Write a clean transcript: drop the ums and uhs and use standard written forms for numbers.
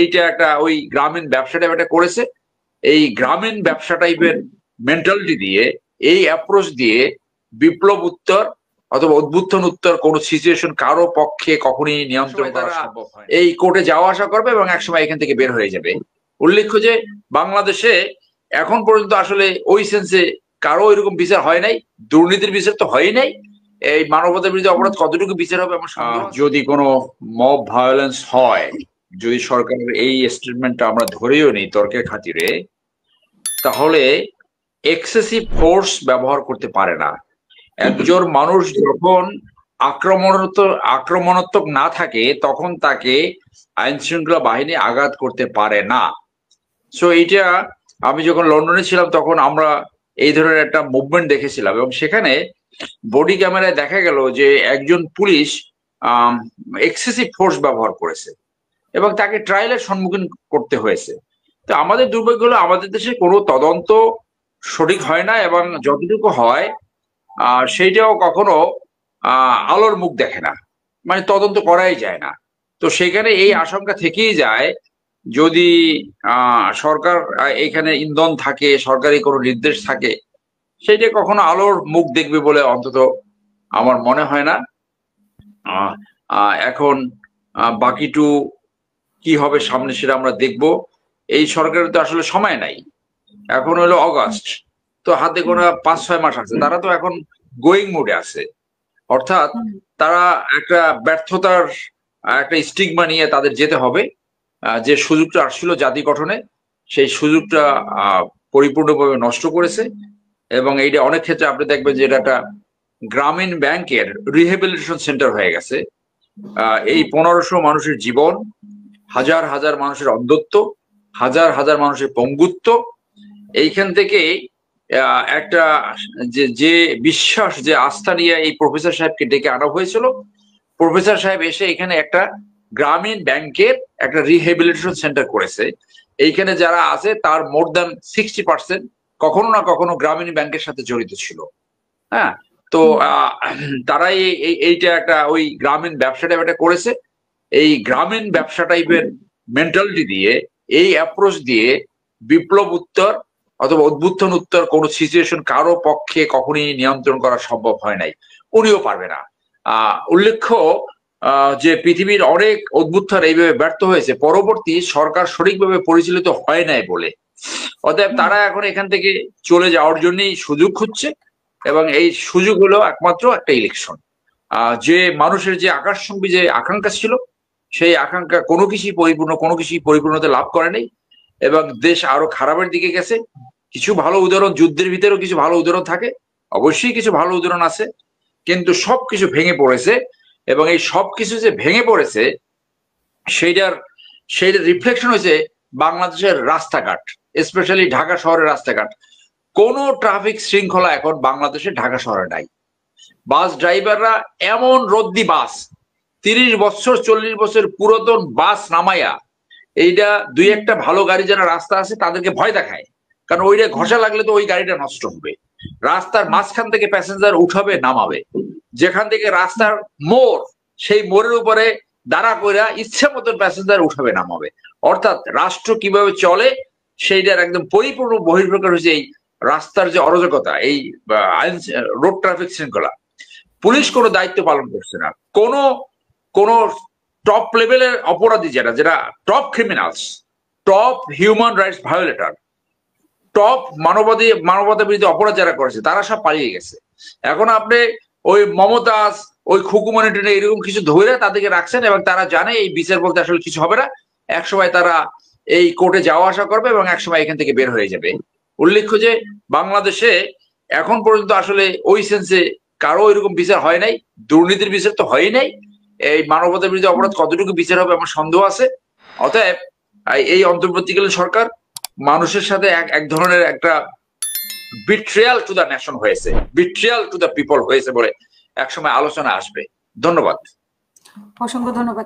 এইটা একটা ওই গ্রামীণ ব্যবসা টাইপ একটা করেছে। এই গ্রামীণ ব্যবসা টাইপের মেন্টালিটি দিয়ে, এই অ্যাপ্রোচ দিয়ে বিপ্লব উত্তর অথবা উদ্বুদ্ধন উত্তর কোন সিচুয়েশন কারো পক্ষে কখনই নিয়ন্ত্রণ করা সম্ভব হয় না। এই কোর্টে যাওয়া আসা করবে এবং একসময় এখান থেকে বের হয়ে যাবে। উল্লেখ্য যে বাংলাদেশে এখন পর্যন্ত আসলে ওই সেন্সে কারো এরকম বিচার হয় নাই। দুর্নীতির বিচার তো হয় নাই। এই মানবতার বিরুদ্ধে অপরাধ কতটুকু বিচার হবে আমার সন্দেহ আছে। যদি কোনো মব ভায়োলেন্স হয়, যদি সরকারের এই স্টেটমেন্টটা আমরা ধরেও নিই তর্কের খাতিরে, তাহলে এক্সেসিভ ফোর্স ব্যবহার করতে পারে না। একজন মানুষ যখন আক্রমণাত্মক না থাকে তখন তাকে আইন শৃঙ্খলা বাহিনী আঘাত করতে পারে না। সো এইটা আমি যখন লন্ডনে ছিলাম তখন আমরা এই ধরনের একটা মুভমেন্ট দেখেছিলাম এবং সেখানে বডি ক্যামেরায় দেখা গেল যে একজন পুলিশ এক্সেসিভ ফোর্স ব্যবহার করেছে এবং তাকে ট্রায়ালের সম্মুখীন করতে হয়েছে। তো আমাদের দুর্ভাগ্য হলো আমাদের দেশে কোনো তদন্ত সঠিক হয় না এবং যতটুকু হয় সেইটাও কখনো আলোর মুখ দেখে না, মানে তদন্ত করাই যায় না। তো সেখানে এই আশঙ্কা থেকেই যায় যদি সরকার এখানে ইন্ধন থাকে, সরকারি কোনো নির্দেশ থাকে, সেটা কখনো আলোর মুখ দেখবে বলে অন্তত আমার মনে হয় না। এখন বাকিটু কি হবে সামনে সেটা আমরা দেখবো। এই সরকারের তো আসলে সময় নাই, এখন হলো অগাস্ট, তো হাতে গোনা 5-6 মাস আছে, তারা তো এখন গোয়িং মোডে আছে। অর্থাৎ তারা একটা ব্যর্থতার একটা স্টিগমা নিয়ে তাদের যেতে হবে। যে সুযোগটা আসছিল জাতি গঠনে, সেই সুযোগটা পরিপূর্ণভাবে নষ্ট করেছে এবং এইটা অনেক ক্ষেত্রে আপনি দেখবেন যে এটা একটা গ্রামীণ ব্যাংকের রিহেবিলিটেশন সেন্টার হয়ে গেছে। এই 1500 মানুষের জীবন, হাজার হাজার মানুষের অন্ধত্ব, হাজার হাজার মানুষের পঙ্গুত্ব, এইখান থেকে একটা যে বিশ্বাস, যে আস্থা নিয়ে এই প্রফেসর সাহেবকে ডেকে আনা হয়েছিল, প্রফেসর সাহেব এসে এখানে একটা গ্রামীণ ব্যাংকের একটা রিহেবিলিটেশন সেন্টার করেছে। এইখানে যারা আছে তার মোর দ্যান 60% কখনো না কখনো গ্রামীণ ব্যাংকের সাথে জড়িত ছিল। হ্যাঁ, তো তারাই এইটা একটা ওই গ্রামীণ ব্যবসা টাইপ একটা করেছে। এই গ্রামীণ ব্যবসা টাইপের মেন্টালিটি দিয়ে, এই অ্যাপ্রোচ দিয়ে বিপ্লব উত্তর অথবা উদ্বুদ্ধন উত্তর কোন সিচুয়েশন কারো পক্ষে কখনই নিয়ন্ত্রণ করা সম্ভব হয় নাই, উনিও পারবে না। উল্লেখ্য যে পৃথিবীর অনেক উদ্বুত্থান এইভাবে ব্যর্থ হয়েছে, পরবর্তী সরকার সঠিকভাবে পরিচালিত হয় নাই বলে। অতএব তারা এখন এখান থেকে চলে যাওয়ার জন্যই সুযোগ খুঁজছে এবং এই সুযোগ হলো একমাত্র একটা ইলেকশন। যে মানুষের যে আকাশচুম্বী যে আকাঙ্ক্ষা ছিল, সেই আকাঙ্ক্ষা কোনো কিছুই পরিপূর্ণতা লাভ করে নাই এবং দেশ আরো খারাপের দিকে গেছে। কিছু ভালো উদাহরণ, যুদ্ধের ভিতরেও কিছু ভালো উদাহরণ থাকে, অবশ্যই কিছু ভালো উদাহরণ আছে, কিন্তু সবকিছু ভেঙে পড়েছে এবং এই সবকিছু যে ভেঙে পড়েছে সেইটার রিফ্লেকশন হয়েছে বাংলাদেশের রাস্তাঘাট, স্পেশালি ঢাকা শহরের রাস্তাঘাট। কোনো ট্রাফিক শৃঙ্খলা এখন বাংলাদেশে ঢাকা শহরে নাই। বাস ড্রাইভাররা এমন রদ্দি বাস, 30 বছর 40 বছর পুরাতন বাস নামাইয়া এইটা দুই একটা ভালো গাড়ি যারা রাস্তা আছে তাদেরকে ভয় দেখায়, কারণ ওইটা ঘষা লাগলে তো ওই গাড়িটা নষ্ট হবে। রাস্তার মাঝখান থেকে প্যাসেঞ্জার উঠাবে নামাবে, যেখান থেকে রাস্তার মোড়, সেই মোড়ের উপরে দাঁড়া কইরা ইচ্ছে মতন প্যাসেঞ্জার উঠাবে নামাবে। অর্থাৎ রাষ্ট্র কিভাবে চলে সেইটার একদম পরিপূর্ণ বহিঃপ্রকাশ হয়েছে এই রাস্তার যে অরাজকতা, এই আইন রোড ট্রাফিক শৃঙ্খলা। পুলিশ কোনো দায়িত্ব পালন করছে না। কোন টপ লেভেলের অপরাধী, যেটা top criminals, top human rights violator, top মানবতা বিরোধী অপরাধ যারা করেছে, তারা সব পালিয়ে গেছে। এখন আপনি ওই মমতাজ, ওই খুকুমনি টেনে এরকম কিছু ধরে তাদেরকে রাখছেন এবং তারা জানে এই বিচার বলতে আসলে কিছু হবে না, একসময় তারা এই কোর্টে যাওয়া আসা করবে এবং একসময় এখান থেকে বের হয়ে যাবে। উল্লেখ্য যে বাংলাদেশে এখন পর্যন্ত আসলে ওই সেন্সে কারো এরকম বিচার হয় নাই। দুর্নীতির বিচার তো হয় নাই। এই মানবতার বিরুদ্ধে অপরাধ কতটুকু বিচার হবে আমার সন্দেহ আছে। অতএব এই অন্তর্বর্তীকালীন সরকার মানুষের সাথে এক ধরনের একটা বিট্রিয়াল টু দ্য নেশন হয়েছে, বিট্রিয়াল টু দ্য পিপল হয়েছে বলে একসময় আলোচনা আসবে। ধন্যবাদ। অসংখ্য ধন্যবাদ।